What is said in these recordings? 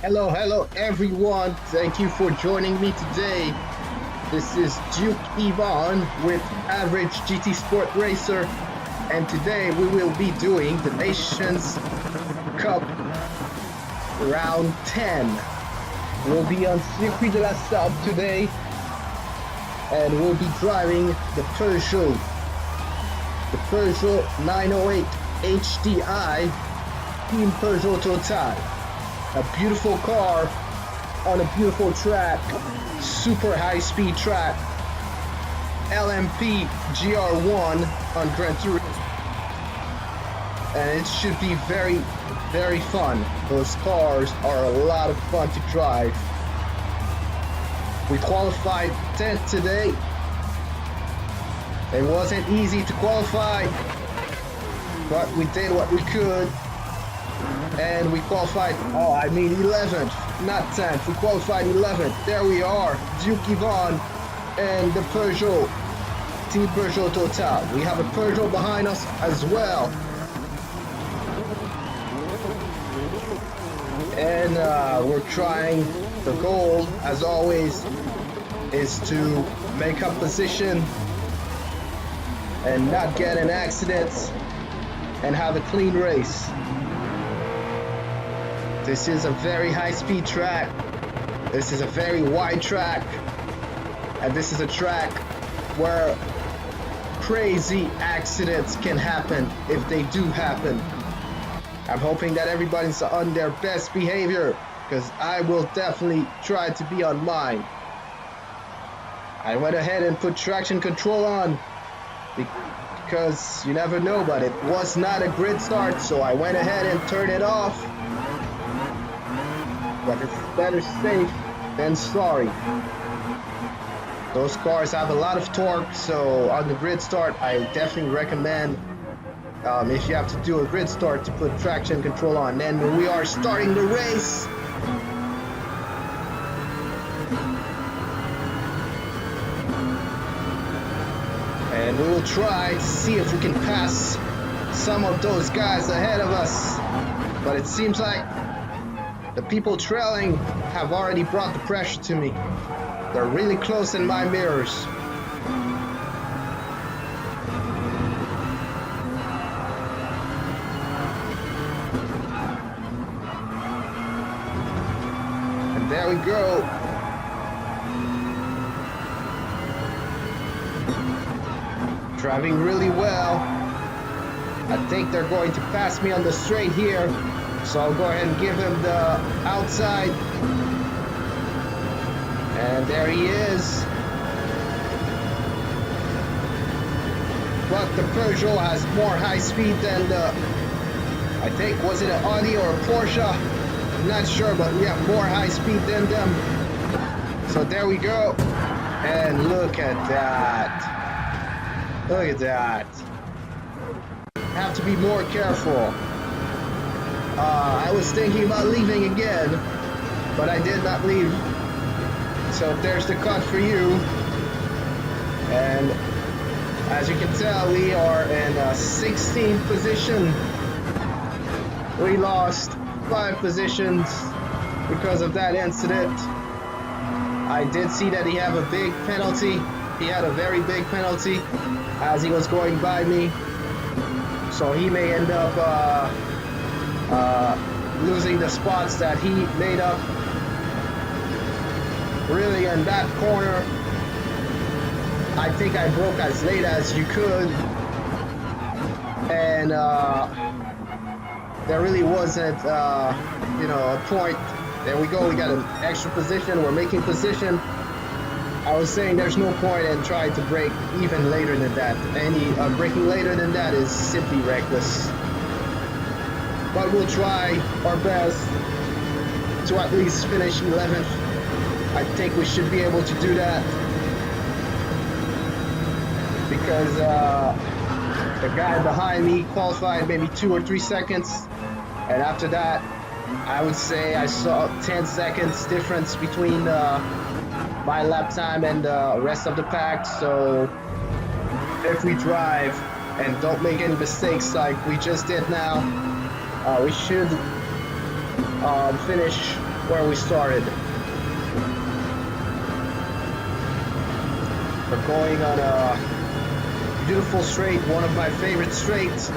Hello everyone. Thank you for joining me today. This is diuckivan with Average GT Sport Racer, and today we will be doing the Nations Cup round 10. We'll be on Circuit de la Sarthe today, and we'll be driving the Peugeot 908 HDI Team Peugeot Total. A beautiful car on a beautiful track, super high speed track, LMP Gr1 on Gran Turismo, and it should be very fun. Those cars are a lot of fun to drive. We qualified 10th today. It wasn't easy to qualify, but we did what we could. And we qualified, 11th, not 10th. We qualified 11th. There we are, diuckivan and the Peugeot, Team Peugeot Total. We have a Peugeot behind us as well. And we're trying, the goal, as always, is to make up position and not get in accidents and have a clean race. This is a very high-speed track. This is a very wide track. And this is a track where crazy accidents can happen if they do happen. I'm hoping that everybody's on their best behavior, because I will definitely try to be on mine. I went ahead and put traction control on because you never know, but it was not a grid start, so I went ahead and turned it off. But it's better safe than sorry. Those cars have a lot of torque, so on the grid start, I definitely recommend, if you have to do a grid start, to put traction control on. Then we are starting the race. And we will try to see if we can pass some of those guys ahead of us. But it seems like the people trailing have already brought the pressure to me. They're really close in my mirrors. And there we go. Driving really well. I think they're going to pass me on the straight here. So I'll go ahead and give him the outside. And there he is. But the Peugeot has more high speed than the, I think, was it an Audi or a Porsche? I'm not sure, but we have more high speed than them. So there we go. And look at that. Look at that. Have to be more careful. I was thinking about leaving again, but I did not leave. So there's the cut for you. And as you can tell, we are in 16th position. We lost 5 positions because of that incident. I did see that he had a big penalty. He had a very big penalty as he was going by me. So he may end up losing the spots that he made up. Really, in that corner, I think I broke as late as you could, and there really wasn't, a point. There we go. We got an extra position. We're making position. I was saying there's no point in trying to break even later than that. Any breaking later than that is simply reckless. But we'll try our best to at least finish 11th. I think we should be able to do that, because the guy behind me qualified maybe 2 or 3 seconds, and after that I would say I saw 10 seconds difference between my lap time and the rest of the pack. So if we drive and don't make any mistakes like we just did now, we should finish where we started. We're going on a beautiful straight, one of my favorite straights.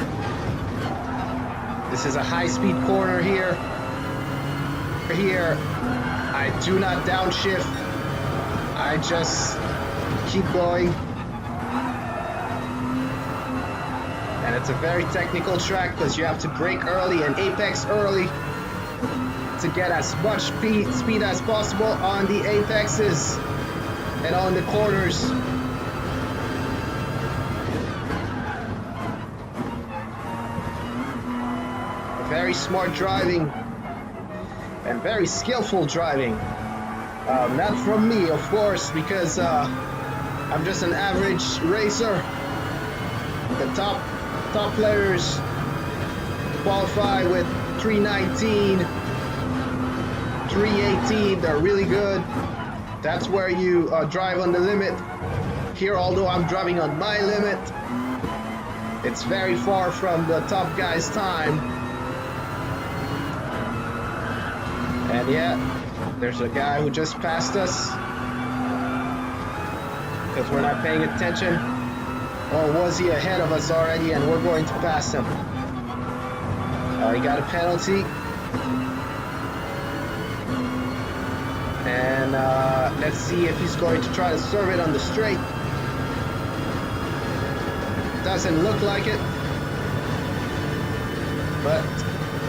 This is a high-speed corner here. Here, I do not downshift. I just keep going. And it's a very technical track because you have to brake early and apex early to get as much speed as possible on the apexes and on the corners. Very smart driving and very skillful driving. Not from me, of course, because I'm just an average racer. The top players qualify with 319, 318. They're really good. That's where you drive on the limit. Here, although I'm driving on my limit, it's very far from the top guy's time. And yeah, there's a guy who just passed us because we're not paying attention. Or was he ahead of us already and we're going to pass him? He got a penalty. And let's see if he's going to try to serve it on the straight. Doesn't look like it. But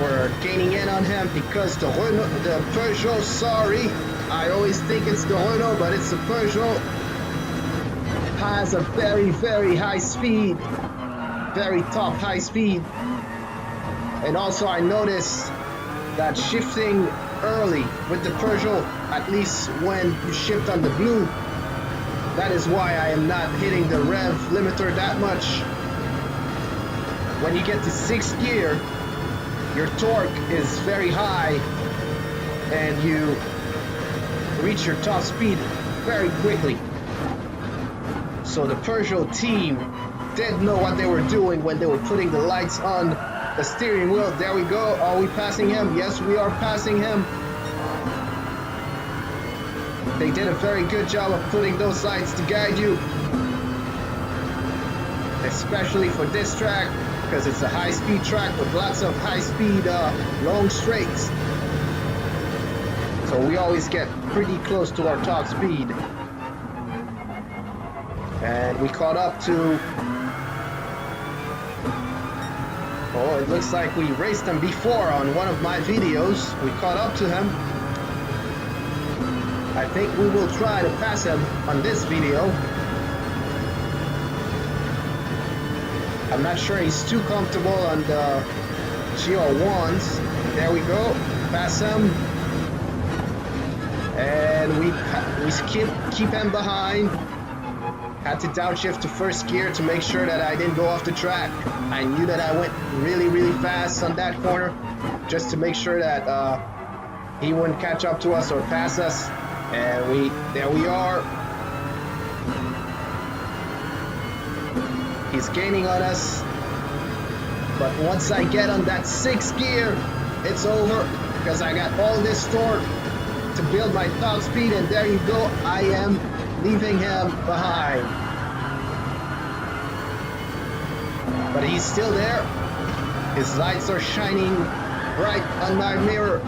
we're gaining in on him because the Peugeot, sorry, I always think it's the Renault, but it's the Peugeot, has a very, very high speed, very top high speed. And also I noticed that shifting early with the Peugeot, at least when you shift on the blue, that is why I am not hitting the rev limiter that much. When you get to 6th gear, your torque is very high and you reach your top speed very quickly. So the Peugeot team did know what they were doing when they were putting the lights on the steering wheel. There we go. Are we passing him? Yes, we are passing him. They did a very good job of putting those lights to guide you, especially for this track, because it's a high-speed track with lots of high-speed long straights. So we always get pretty close to our top speed. And we caught up to... Oh, it looks like we raced him before on one of my videos. We caught up to him. I think we will try to pass him on this video. I'm not sure he's too comfortable on the Gr1s. There we go, pass him. And we keep him behind. Had to downshift to 1st gear to make sure that I didn't go off the track. I knew that I went really, really fast on that corner, just to make sure that he wouldn't catch up to us or pass us. And there we are. He's gaining on us, but once I get on that 6th gear, it's over, because I got all this torque to build my top speed, and there you go, I am leaving him behind. But he's still there. His lights are shining bright on my mirror.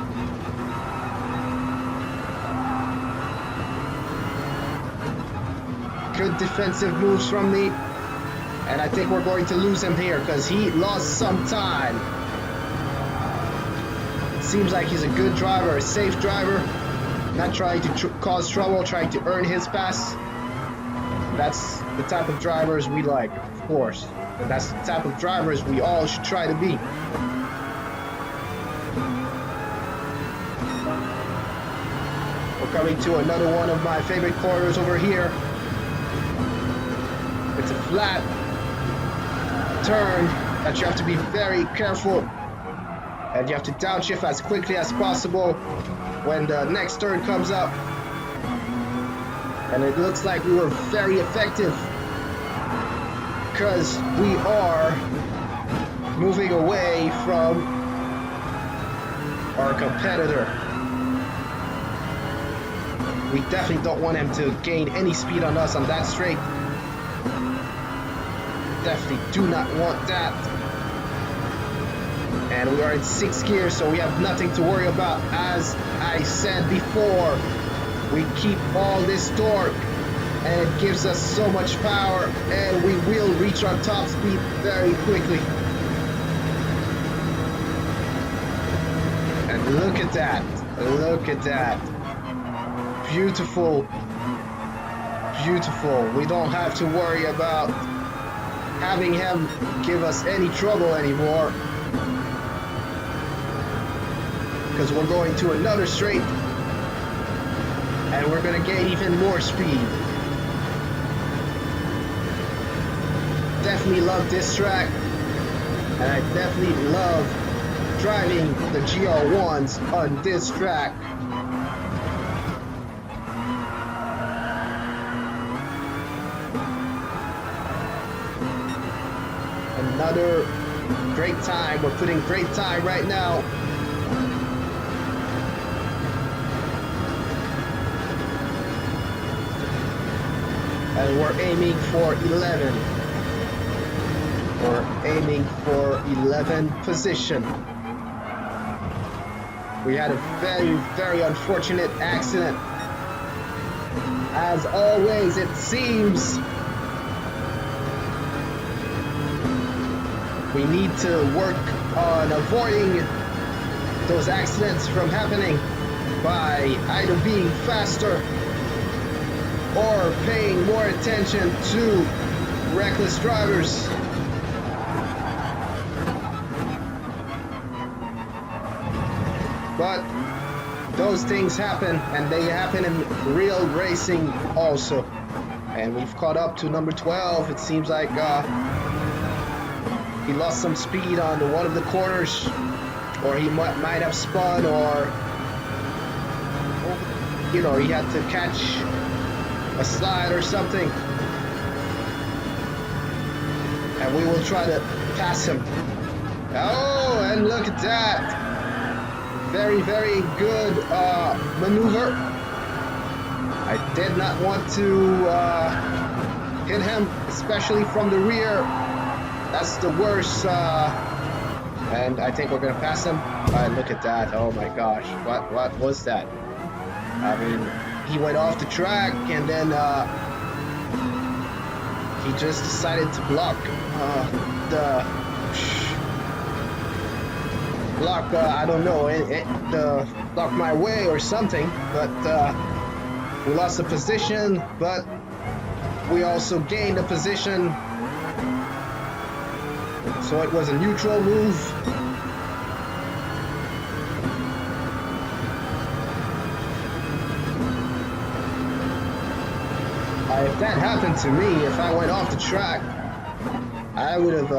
Good defensive moves from me. And I think we're going to lose him here because he lost some time. It seems like he's a good driver, a safe driver, not trying to cause trouble, trying to earn his pass. That's the type of drivers we like, of course. And that's the type of drivers we all should try to be. We're coming to another one of my favorite corners over here. It's a flat turn that you have to be very careful, and you have to downshift as quickly as possible when the next turn comes up. And it looks like we were very effective because we are moving away from our competitor. We definitely don't want him to gain any speed on us on that straight. Definitely do not want that. And we are in 6th gear, so we have nothing to worry about. As I said before, we keep all this torque, and it gives us so much power, and we will reach our top speed very quickly. And look at that. Look at that. Beautiful. Beautiful. We don't have to worry about having him give us any trouble anymore, because we're going to another straight and we're going to gain even more speed. Definitely love this track, and I definitely love driving the GR1s on this track. Another great time. We're putting great time right now. And we're aiming for 11. We're aiming for 11th position. We had a very, very unfortunate accident. As always, it seems. We need to work on avoiding those accidents from happening by either being faster or paying more attention to reckless drivers. But those things happen, and they happen in real racing also. And we've caught up to number 12. It seems like he lost some speed on one of the corners, or he might have spun, or you know, he had to catch a slide or something. And we will try to pass him. Oh, and look at that. Very, very good maneuver. I did not want to hit him, especially from the rear. That's the worst. And I think we're going to pass him. Look at that. Oh my gosh. What was that? I mean, he went off the track, and then he just decided to block I don't know, block my way or something, but we lost the position, but we also gained a position, so it was a neutral move. If that happened to me, if I went off the track, I would have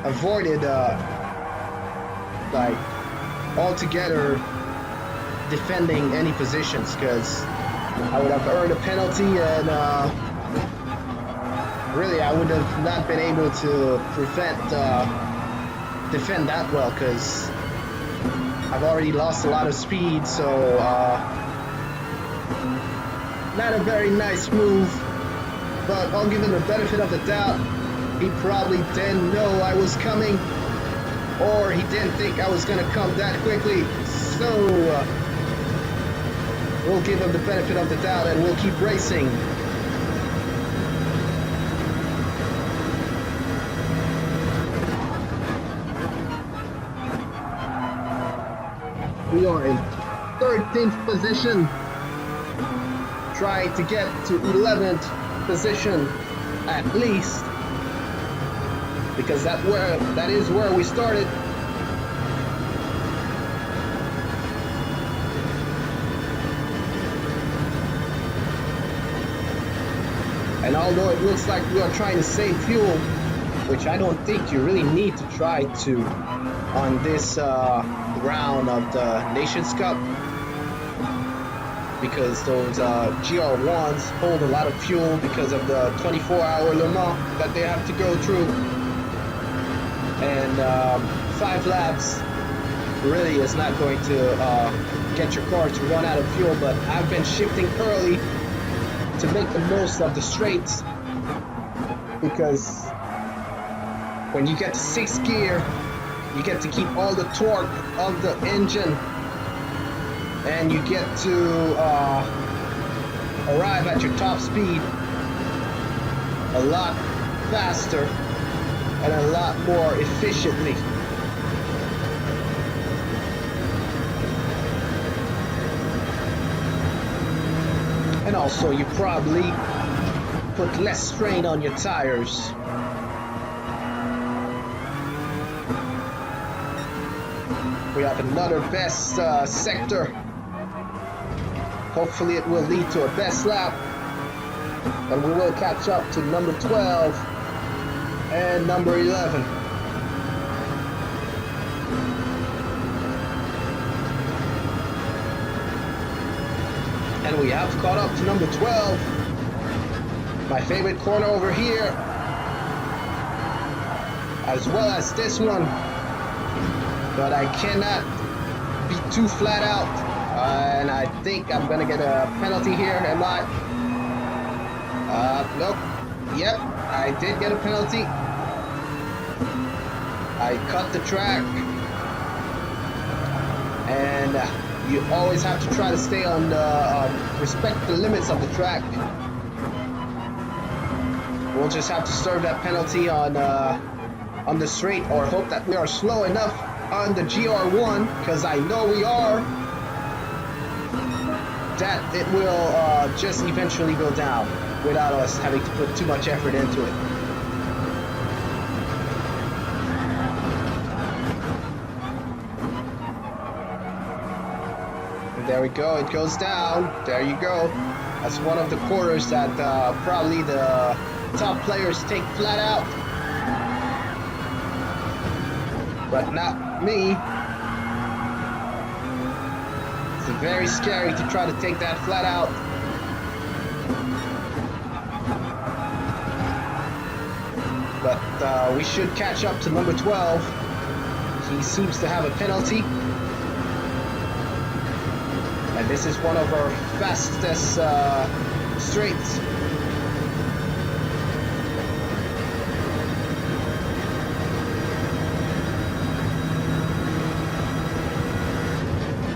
avoided like altogether defending any positions, because I would have earned a penalty, and really I would have not been able to defend that well, because I've already lost a lot of speed. So not a very nice move, but I'll give him the benefit of the doubt. He probably didn't know I was coming, or he didn't think I was going to come that quickly. So we'll give him the benefit of the doubt, and we'll keep racing. We are in 13th position. Try to get to 11th position at least, because that is where we started. And although it looks like we are trying to save fuel, which I don't think you really need to try to on this round of the Nations Cup, because those GR1s hold a lot of fuel because of the 24-hour Le Mans that they have to go through. And 5 laps really is not going to get your car to run out of fuel, but I've been shifting early to make the most of the straights, because when you get to 6th gear, you get to keep all the torque of the engine, and you get to arrive at your top speed a lot faster and a lot more efficiently. And also, you probably put less strain on your tires. We have another best sector. Hopefully it will lead to a best lap, and we will catch up to number 12 and number 11. And we have caught up to number 12. My favorite corner over here, as well as this one. But I cannot be too flat out. And I think I'm gonna get a penalty here, am I? Nope. Yep, I did get a penalty. I cut the track. And you always have to try to stay on the, respect the limits of the track. We'll just have to serve that penalty on the straight, or hope that we are slow enough on the Gr1, because I know we are, that it will just eventually go down without us having to put too much effort into it. And there we go, it goes down. There you go. That's one of the corners that probably the top players take flat out, but not me. It's very scary to try to take that flat out. But we should catch up to number 12. He seems to have a penalty. And this is one of our fastest straights.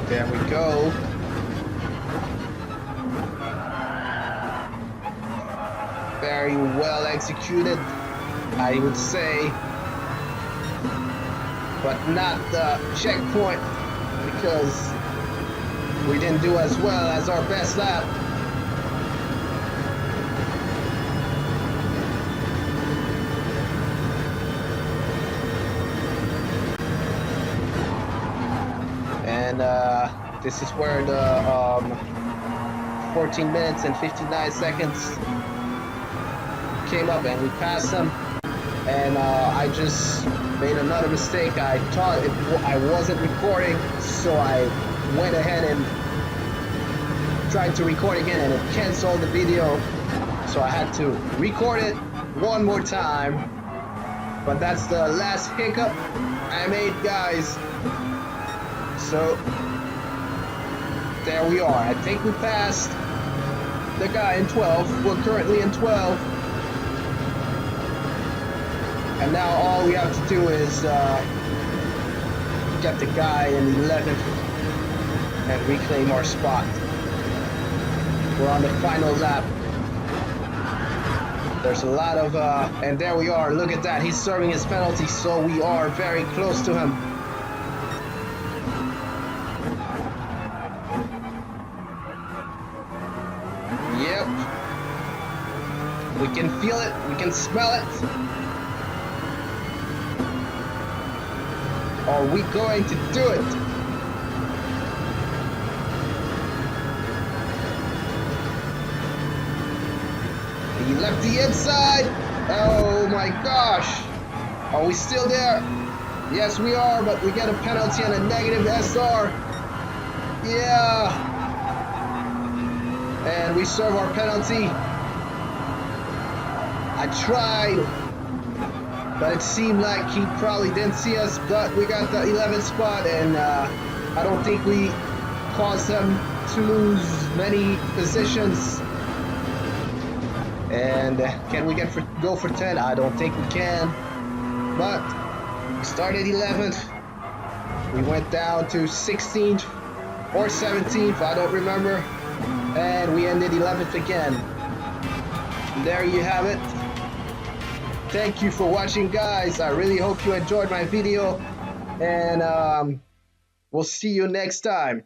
There we go. Very well executed, I would say. But not the checkpoint, because we didn't do as well as our best lap. And this is where the 14 minutes and 59 seconds came up, and we passed them. And I just made another mistake. I thought I wasn't recording, so I went ahead and tried to record again, and it canceled the video, so I had to record it one more time. But that's the last hiccup I made, guys. So there we are. I think we passed the guy in 12. We're currently in 12. And now all we have to do is get the guy in 11th and reclaim our spot. We're on the final lap. There's a lot of, and there we are. Look at that. He's serving his penalty, so we are very close to him. Yep. We can feel it. We can smell it. Are we going to do it? He left the inside. Oh my gosh. Are we still there? Yes, we are, but we get a penalty and a negative SR. Yeah. And we serve our penalty. I tried, but it seemed like he probably didn't see us, but we got the 11th spot, and I don't think we caused them to lose many positions. And can we go for 10? I don't think we can. But we started 11th. We went down to 16th or 17th, I don't remember. And we ended 11th again. And there you have it. Thank you for watching, guys. I really hope you enjoyed my video. And we'll see you next time.